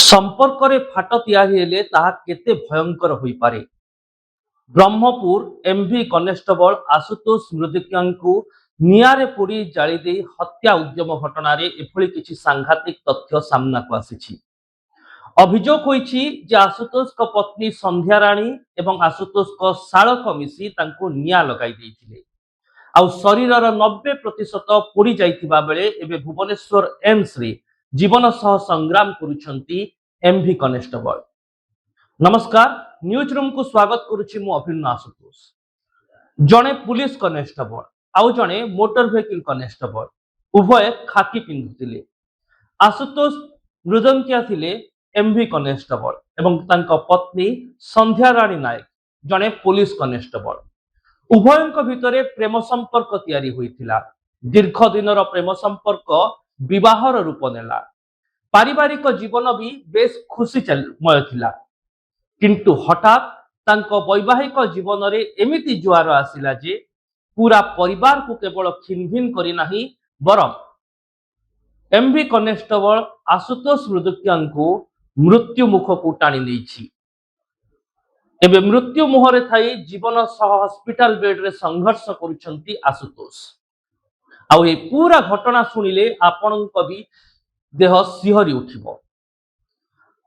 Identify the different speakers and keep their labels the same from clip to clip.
Speaker 1: संपर्क फाट या ताहा केते भयंकर होई पारे। ब्रह्मपुर एमवी कनेस्टेबल आशुतोष मृदुकिया निआरे पोड़ी जाली दे हत्या उद्यम घटना एभली किछि सांघातिक तथ्य सामना को आसीछि। अभियोग होईछि जे आशुतोष को पत्नी संध्या राणी एवं आशुतोष को शालक मिसी तांको निया लगाई देइथिले। आउ शरीरर 90% पोड़ी जाइथिबा बेले एबे भुवनेश्वर एम्स रे जीवन सह संग्राम करुछंती एमवी कनेस्टेबल। नमस्कार, न्यूज रूम को स्वागत करुछि मु अभिन्न आशुतोष। जणे पुलिस कनेस्टेबल आउ जणे मोटर व्हीकल कनेस्टेबल उभय खाकी पिंधुतिले। आशुतोष मृदंकिया थिले एमवी कनेस्टेबल एवं तांको पत्नी संध्या राणी नायक जणे पुलिस कनेस्टेबल। उभयଙ୍କ ଭିତରେ प्रेम संपर्क तैयारी होइथिला। दीर्घ दिनर प्रेम संपर्क विवाहर रूप नेला। पारिवारिक जीवन भी बेस खुशीमय थिला, किंतु हठात तांको वैवाहिक जीवन रे एमिति जुआर आसिला जे पूरा परिवार को केवल खिनभिन करी नाही बरम एमवी कनेस्टेबल आशुतोष मृदुकिया मृत्यु मुख को टाणी नेछि। एबे मृत्यु मुहरे थाई जीवन सह हॉस्पिटल बेड रे संघर्ष करुछंती आशुतोष। आउ ए पूरा घटना सुनिले आपणक भी देह सिहरी उठिबो।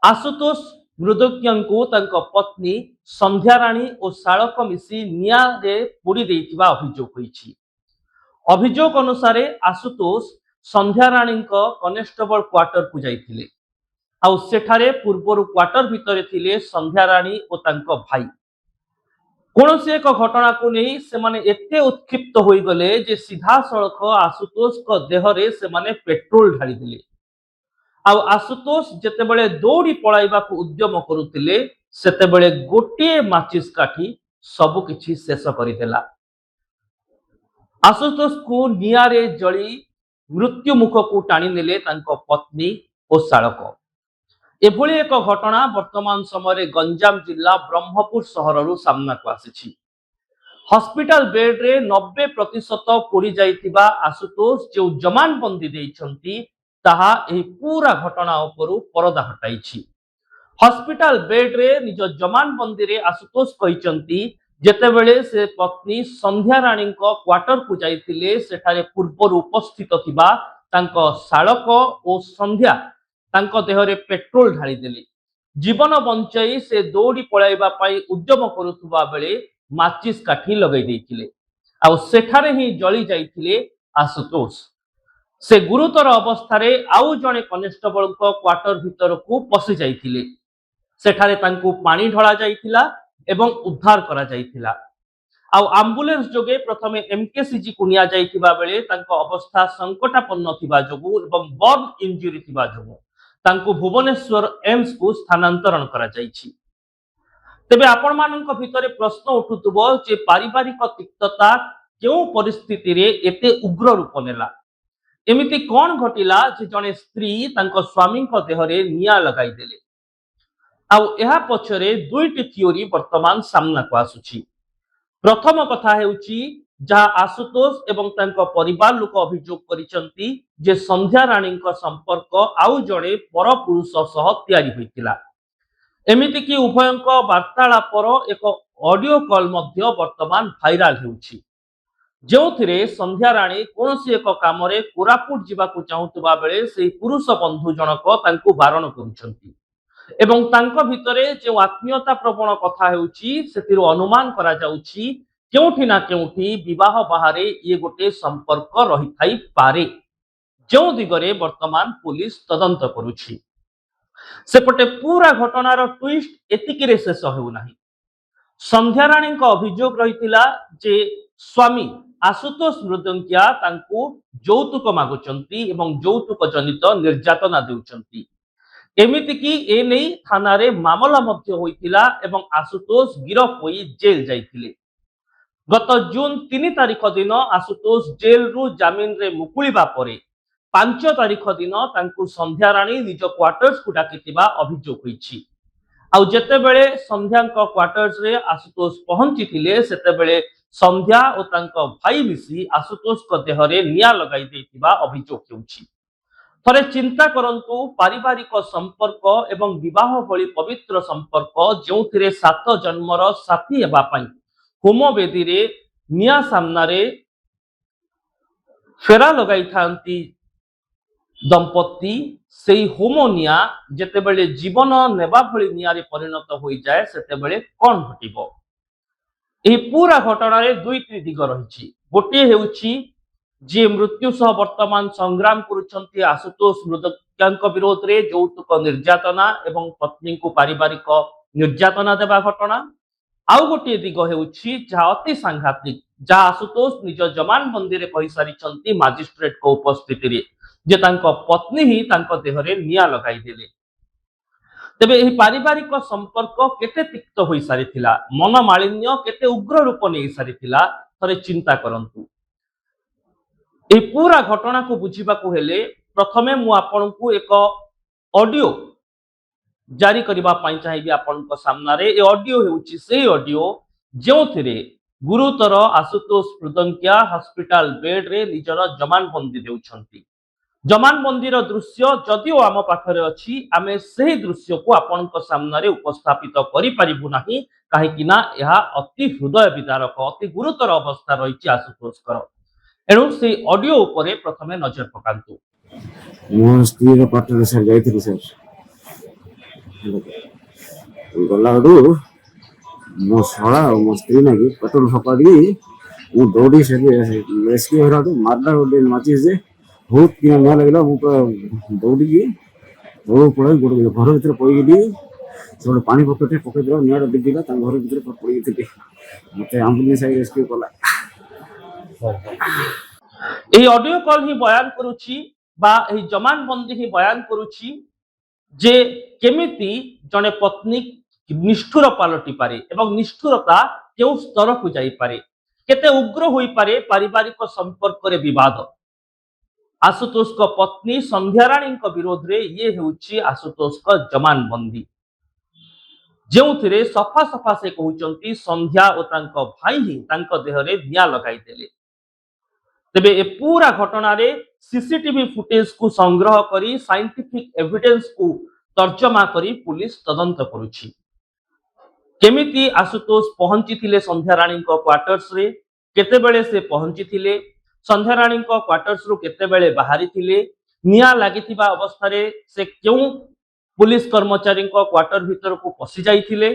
Speaker 1: आशुतोष मृदुकिया तांको पत्नी संध्या राणी और शालक मिसी निया रे पोड़ी देइतिबा अभियोग होईछि। अभियोग अनुसार आशुतोष संध्या राणी कनेस्टेबल क्वार्टर को जाइथिले। आउ सेठारे पूर्वरु क्वार्टर भितरे थिले संध्या राणी और तांको भाई। कोनोसी एक घटना को नहीं से माने एते उत्क्षिप्त होई गले जे सीधा सड़क आशुतोष को देह रे से माने पेट्रोल ढाली दिले। आउ आशुतोष जेतेबेले दौड़ी पळाइबा को उद्यम करुतिले सेतेबेले गोटे माचिस काठी सब किछि शेष करिदेला। आशुतोष को नियारे जळी मृत्यु मुख को टाणी नेले तांको पत्नी और शालक। एभली एक घटना वर्तमान समय गंजाम जिला ब्रह्मपुर सहररू सामना को आसीछि। हॉस्पिटल बेड रे 90% पोड़ी जाइतिबा आशुतोष जो जमानबंदी देइछंती ताहा एही पूरा घटना उपरु परदा हटाइछि। हॉस्पिटल बेड रे निज जमानबंदी रे आशुतोष कहिचंती जेतेबेले से पत्नी संध्या राणी को क्वार्टर को जाइतिले सेठारे पूर्वरु उपस्थित थिबा तांको शालक और संध्या तांको देहरे पेट्रोल ढाली देले। जीवन बंचाई से दौड़ी पळाइबा पई उद्यम करुथुबा बेले माचिस काठी लगाई देइतिले। आ सेठारे ही जळी जाइतिले आशुतोष। से गुरुतर अवस्था आउ जड़े कनेस्टेबल क्वार्टर भीतर को पशि जाइतिले। सेठारे तांको पानी ढला जाइतिला एवं उद्धार करा जाइतिला। आउ एम्बुलेंस जोगे प्रथमे एमकेसीजी को निया जाइतिबा बेले तांको अवस्था संकटापन्न थिबा जोगु एवं बर्न इंजुरी थिबा जोगु तांको भुवनेश्वर एम्स को स्थानांतरण करा जाइछि। तेबे आपण मानक भितरे प्रश्न उठुतबो जे पारिवारिक तिक्तता केउ परिस्थिति रे एते उग्र रूप नेला। एमिति कौन घटिला जे जने स्त्री तांको स्वामी को देहरे निया लगाई देले। आउ एहा पछरे दुईटी थियोरी वर्तमान सामना को आसुछि। प्रथम कथा हेउछि जहा आशुतोष एवं तांको परिवार लोक अभियोग करिसंती जे संध्या राणी को संपर्क आउ जड़े पर पुरुष सह तैयारी होइतिला। एमिति कि उभयंक वार्तालापर एक ऑडियो कॉल मध्य वर्तमान भाइराल हेउछि, जोथिरे संध्या राणी कोनोसी एक काम रे कोरापुट जिबाकु चाहुतबा बेले सेही पुरुष बंधु जनक तांको बारण करुछंती एवं तांको भितरे जे आत्मीयता प्रवण कथा हेउछि सेतिरो अनुमान करा जाउछि केउठी ना केउठी विवाह बाहरे ये गोटे संपर्क रही थाई पारे, जो दिगरे वर्तमान पुलिस तदंत करुछि। सेपटे पूरा घटनार ट्विस्ट एतिकी रे शेष हेउ नाही। संध्या राणी को अभियोग रहितिला जे स्वामी आशुतोष मृदंकिया तांको यौतुक मागुचंती एवं यौतुक जनित निर्यातना देउचंती। एमिति कि ए नै थाना रे मामला मध्य होइतिला एवं आशुतोष गिरफ होई जेल जाइतिले। गत जून 3 तारिख दिन आशुतोष जेल रु जामिन रे मुकुलिबा परे 5 तारिख दिन तांको संध्या राणी निज क्वार्टर्स को डाकितिबा अभियोग होइछि। आउ जेतेबेले संध्या को क्वार्टर्स रे आशुतोष पहुंची थिले सेतेबेले संध्या और तांको भाई मिसी आशुतोष को देहरे निया लगाई देतिबा अभियोग हेउछि। थरे चिंता करंतु पारिवारिक संपर्क एवं विवाह भली पवित्र संपर्क जो 7 जन्मर साथी हेबा पई होम वेदी रे निया सामना रे फेरा लगाई थांती दंपति सेई होम निया जेतेबेले जीवन नेबा भली निया रे परिणत होई जाए सेतेबेले कोन घटिबो। एही पूरा घटना रे दुईटी दिग रहिछि। गोटे हेउछि जे मृत्यु सह वर्तमान संग्राम करुछंती आशुतोष मृदक्यांक विरोध रे यौतुक निर्यातना एवं पत्नी को पारिवारिक निर्यातना देवा घटना। आउ गोटे दिग हेउछि जहा अति सांघातिक जहा आशुतोष निज जमान मंदिर कहि सारिछंती मजिस्ट्रेट को उपस्थिति रे जे तांको पत्नी ही तांको देह रे निया लगाई देले। तेबे एही पारिवारिक संपर्क केते तिक्त होई सारिथिला, मनमालिन्य केते उग्र रूप नै सारिथिला थरे चिंता करंतु। ए पूरा घटना को बुझीबा को हेले प्रथमे मु आपनकु एक ऑडियो जारी करिबा पई चाहिबी आपनक सामना रे। ए ऑडियो हेउची सेही ऑडियो जेउथिरे गुरुतर आशुतोष मृदंकिया हॉस्पिटल बेड रे निजर जमानबंदी देउछंती। जमानबंदीर दृश्य जदिओ आम पाखरे अछि आमे सेही दृश्य को आपनक सामना रे उपस्थापित करि परिबु नाही काहेकि ना यह अति हृदय विदारक अति गुरुतर अवस्था रहिछि आशुतोषकर। एणु से ऑडियो उपरे प्रथमे नजर पकांतु।
Speaker 2: मो स्त्री रो पार्टनर सर जाइथिली सर गलाडू मो सळा मो स्त्री नाकी पेट्रोल फकाडी मु दौड़ी से रेस्क्यू हराडू मारडा गोटे माची जे बहुत किया ना लगला मु दौड़ी की दौड़ पड़े गोटे घर भीतर पई गेली सब पानी पकेटे पके दो निया डिगिला ता घर भीतर पड़ी गेली मते एम्बुलेंस आई रेस्क्यू कला।
Speaker 1: एही ऑडियो कॉल ही बयान करूची बा एही जमानबंदी ही बयान करूची जे केमिति जने पत्नी निष्ठुर पालटी पारे एवं निष्ठुरता केउ स्तर को जाई पारे केते उग्र होई पारे पारिवारिक संपर्क रे विवाद। आशुतोष को पत्नी संध्या रानी को विरोध रे ये हेउची आशुतोष को जमानबंदी जेउथिरे सफा सफा से कहउचंती संध्या और तांको भाई ही तांको देह रे निया लगाई देले। तेबे ए पूरा घटना रे सीसीटीवी फुटेज को संग्रह करी साइंटिफिक एविडेंस को तर्जमा करी पुलिस तदंत करुछि। केमिति आशुतोष पहुंची थिले संध्या रानी को क्वार्टर्स रे केते बेले से पहुंची थिले संध्या रानी को क्वार्टर्स रु केते बेले बाहरी थिले निया लागिथिबा अवस्था रे से क्यों पुलिस कर्मचारी को क्वार्टर भीतर को पसी जाइथिले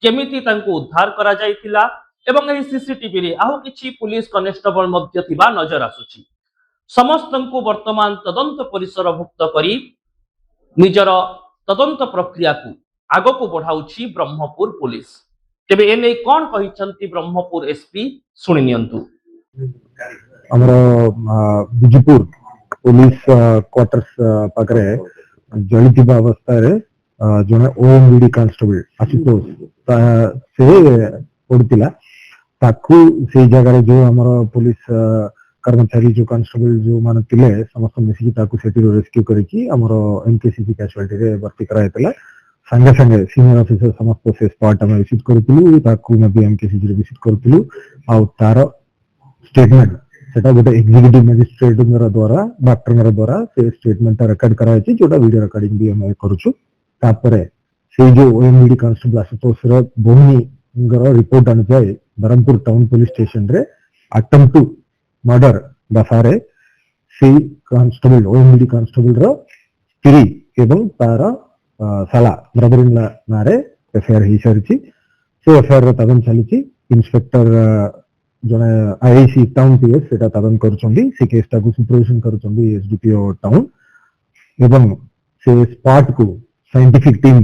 Speaker 1: केमिति तांको उद्धार करा जाइथिला एवं एही सीसीटीवी रे आउ किछि पुलिस कनेस्टेबल मध्य थिबा नजर आसुछि। समस्तंकु वर्तमान तदंत परिसर भुक्त करी निजर तदंत प्रक्रिया को आगो को बढ़ाउछि ब्रह्मपुर पुलिस। तेबे एने कोन कहिसंती ब्रह्मपुर एसपी सुनि नियंतु।
Speaker 3: हमरो बिजपुर पुलिस क्वार्टर्स पाकरे जलिथिबा अवस्था रे जने ओएमडी कांस्टेबल आशुतोष से पड़तिला ताकू से जगह जो हमरो पुलिस कर्मचारी जो कांस्टेबल जो मान थिले समस्त मिसिकी ताकू सेठी रेस्क्यू करिकी हमरो एमकेसीसी कैजुअलिटी रे भर्ती करायतला। संगे संगे सीनियर ऑफिसर समस्त से स्पॉट में विजिट करथिलु ताकू में भी एमकेसीसी रे विजिट करथिलु आ तार स्टेटमेंट सेटा गोटे एग्जीक्यूटिव मजिस्ट्रेट द्वारा डॉक्टर द्वारा से स्टेटमेंट रिकॉर्ड करायछि जोटा वीडियो रिकॉर्डिंग भी हम करूछु। तापरे से जो ओएमडी कांस्टेबल आशुतोष रो बोहनी रिपोर्ट आन जाए बरहमपुर टाउन पुलिस स्टेशन रे अटेम्प्ट टू मर्डर दफारे से कांस्टेबल ओएमडी कांस्टेबल रो स्त्री एवं तार साला ब्रदर इन लॉ नारे एफआईआर ही सारिछि। से एफआईआर रो तदन चलिछि इंस्पेक्टर जने आईआईसी टाउन पीएस सेटा तदन करूछंदी से केसटा को सुपरविजन करूछंदी एसडीपीओ टाउन एवं से स्पॉट को साइंटिफिक टीम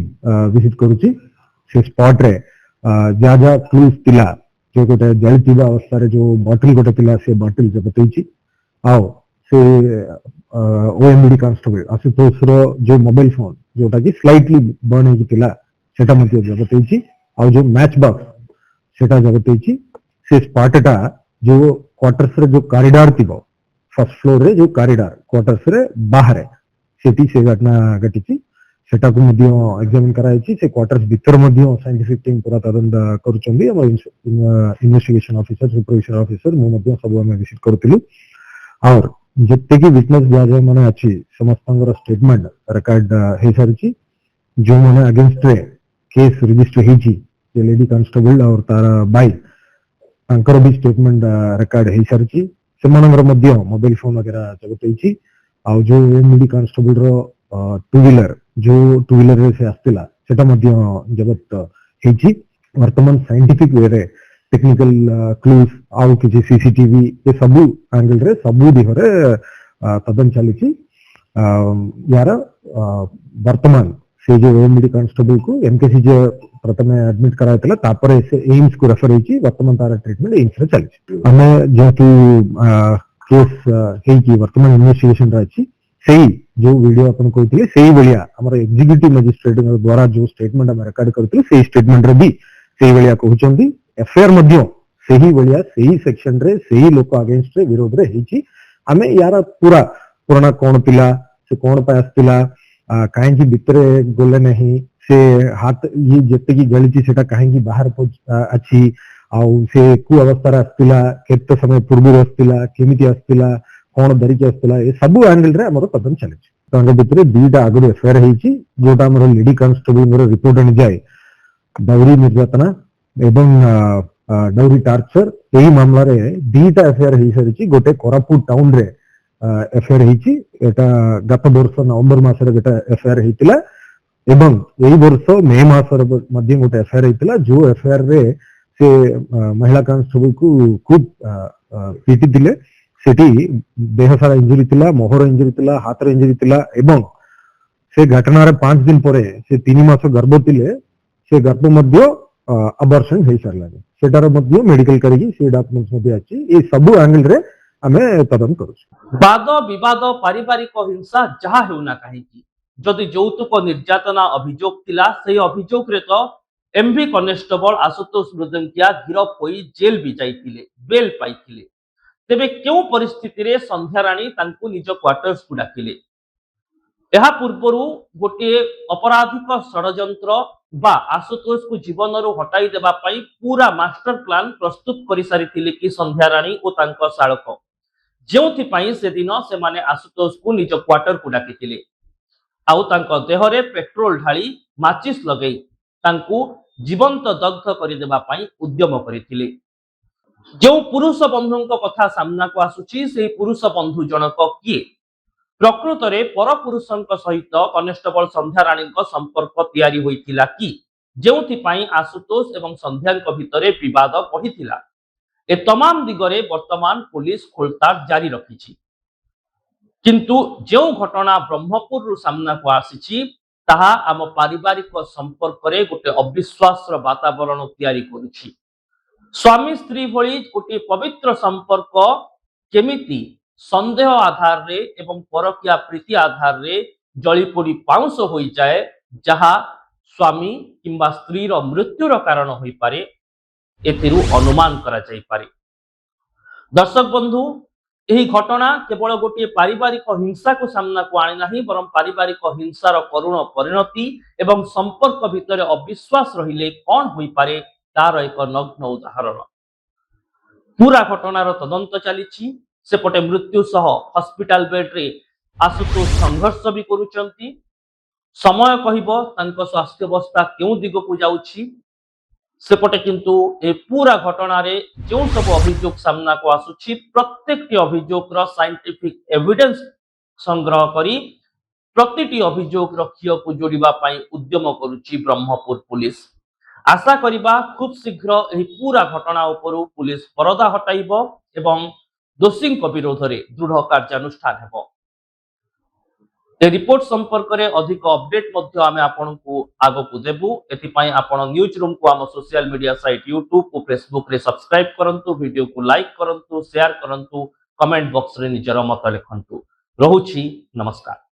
Speaker 3: विजिट करूछि। से स्पॉट रे जा जा क्लूज तिला जो गोटे जलिथिबा अवस्था रे जो बॉटल गोटे तिला से बॉटल जबत होइछि आओ से ओएमडी कांस्टेबल आशुतोष रो जो मोबाइल फोन जोटा कि स्लाइटली बर्न होइछि तिला सेटा मध्ये जबत होइछि आ जो मैच बॉक्स सेटा जबत होइछि। से स्पॉटटा जो क्वार्टर्स रे जो कॉरिडोर थिबो फर्स्ट फ्लोर रे जो कॉरिडोर क्वार्टर्स रे बाहर सेठी से घटना घटिछि सेटा को मध्ये एग्जामिन कराइछि। से क्वार्टर्स भीतर मध्ये साइंटिफिक टीम पूरा तदंत करूछंदी हम इन्वेस्टिगेशन ऑफिसर सुपरविजन ऑफिसर मु मध्ये सब हम विजिट करथिलु और जितने की विटनेस दिया मैंने अच्छी समस्त स्टेटमेंट रेकर्ड हो सारी जो मैंने अगेंस्ट रे केस रजिस्टर होती लेडी कांस्टेबल और तार बाई तांकर भी स्टेटमेंट रेकर्ड हो सारी से मोबाइल फोन वगैरह जगत होती आउ जो लेडी कांस्टेबल रो टू व्हीलर जो टू व्हीलर रे से आस्तिला सेटा जगत होती वर्तमान साइंटिफिक वे रे टेक्निकल क्लूज आउ किसी सीसीटीवी ये सबू एंगल रे सबू दिहरे तदन चली यार वर्तमान से जो ओएमडी कांस्टेबल को एमकेसी जो प्रथम एडमिट कराइतला तापर से एम्स को रेफर होई वर्तमान तार ट्रीटमेंट एम्स रे चली हमें जेतु केस हेई की वर्तमान इन्वेस्टिगेशन रही सेही जो वीडियो अपन कहते सेही भलिया हमर एग्जीक्यूटिव मजिस्ट्रेट द्वारा जो स्टेटमेंट हम रेकॉर्ड करते सेही स्टेटमेंट रे भी सेही भलिया कहउचंदी एफआईआर मध्य सेही भलिया सेही सेक्शन रे सेही लोक अगेंस्ट रे विरोध रे हेची हमें यार पूरा पुराना कौन पिला से कौन पे आस्तिला काहेकि भितरे गले नहीं से हाथ ये जत्ते की गलिची सेटा काहेकि बाहर अछि आउ से कु अवस्था रे आस्तिला केते समय पूर्व आस्तिला केमिति आस्तिला कौन धरिक आस्तिला ए सब एंगल रे हमर कदम चले तांग भितरे दुईटा आगु एफआईआर हेची जोटा हमर लेडी कांस्टेबल मोर रिपोर्ट आनी जाए दौरी निर्यातना एवं डौरी टार्चर यही मामला रे दीटा एफआईआर हो सारी गोटे कोरापुट टाउन रे एफआईआर होती एटा गत वर्ष नवंबर मास रे गोटे एफआईआर होइतिला एवं यही वर्ष मे मास रे मध्ये गोटे एफआईआर होइतिला जो एफआईआर रे से महिला कांस्टेबल को खूब पीटी दिले सेठी देह सारा इंजरी थिला मोहर इंजरी थिला हाथ रे इंजरी थिला एवं से घटना रे 5 दिन परे से 3 मास गर्भ थिले से गर्भ मध्ये अबॉर्शन हो सारा सेटार मध्ये मेडिकल करी से डॉक्यूमेंट्स मध्ये अछि ए सब एंगल रे हमें तदन करू
Speaker 1: वाद विवाद पारिवारिक हिंसा जहा हेउना काहे जदि यौतुक निर्यातना अभियोग थिला सेही अभियोग रे तो एमवी कनेस्टेबल आशुतोष मृदंकिया गिरफ होई जेल भी जाइतिले बेल पाइतिले तेबे क्यों परिस्थिति रे संध्या राणी तांकु निज क्वार्टर्स को डाकिले एहा पूर्वरु गोटे अपराधिक षडयंत्र बा आशुतोष को जीवन रो हटाई देबा पई पूरा मास्टर प्लान प्रस्तुत करि सारिथिले कि संध्या राणी ओ तांको साळक जेउथि पई से दिन से माने आशुतोष को निज क्वार्टर को डाकिथिले आउ तांको देह रे पेट्रोल ढाली माचिस लगई तांकु जीवंत दग्ध करि देबा पई उद्यम करिथिले जो पुरुष बंधुଙ୍କ कथा सामना को आसुची से पुरुष बंधु जनक किए प्रकृत रे पर पुरुषଙ୍କ सहित कनेस्टेबल संध्या राणीଙ୍କ संपर्क तयारी होइथिला कि जेउथि पई आशुतोष एवं संध्याଙ୍କ भितरे विवाद पडिथिला ए तमाम दिगरे वर्तमान पुलिस खोलताड़ जारी रखिछि किंतु जो घटना ब्रह्मपुर रु सामना को आसीछि ताहा आम पारिवारिक संपर्क रे गोटे अविश्वास रो वातावरण तयारी करूछि स्वामी स्त्री भली गोटे पवित्र संपर्क केमिति संदेह आधार रे एवं परकिया प्रीति आधार रे जली पोड़ी पाउंस हो जाए जहा स्वामी किंबा स्त्री रो मृत्युर कारण होई पारे एथिरु अनुमान करा जाई पारे दर्शक बंधु यही घटना केवल गोटे पारिवारिक हिंसा को सामना को आनी नहीं बरं पारिवारिक हिंसार करुण परिणति एवं संपर्क भितर अविश्वास रहिले कौन होई पारे तार एक नग्न उदाहरण पूरा घटनार तदंत चली सेपटे मृत्यु सह हॉस्पिटल बेड रे आशुतोष संघर्ष भी करुचंती समय कहिबो तांको स्वास्थ्य अवस्था केउ दिग को जाउछि सेपटे किंतु ए पूरा घटना रे जो सब अभियोग सामना को आसुछि प्रत्येकटी अभियोग रो साइंटिफिक एविडेंस संग्रह करी प्रतिटी अभियोग रखियो को जोड़िबा पई उद्यम करुछि ब्रह्मपुर पुलिस आशा करिबा खूब शीघ्र एही पूरा घटना उपरु पुलिस परदा हटाइबो एवं दोषी विरोध रे दृढ़ कार्यानुष्ठान हेबो ए रिपोर्ट संपर्क रे अधिक अपडेट मध्य आमे आपनकु आगो को देबु एथि पई आपण न्यूज रूम को आम सोशल मीडिया साइट यूट्यूब और फेसबुक रे सब्सक्राइब करंतु वीडियो को लाइक करंतु शेयर करंतु कमेंट बॉक्स रे निजर मत लिखंतु रहुछि नमस्कार।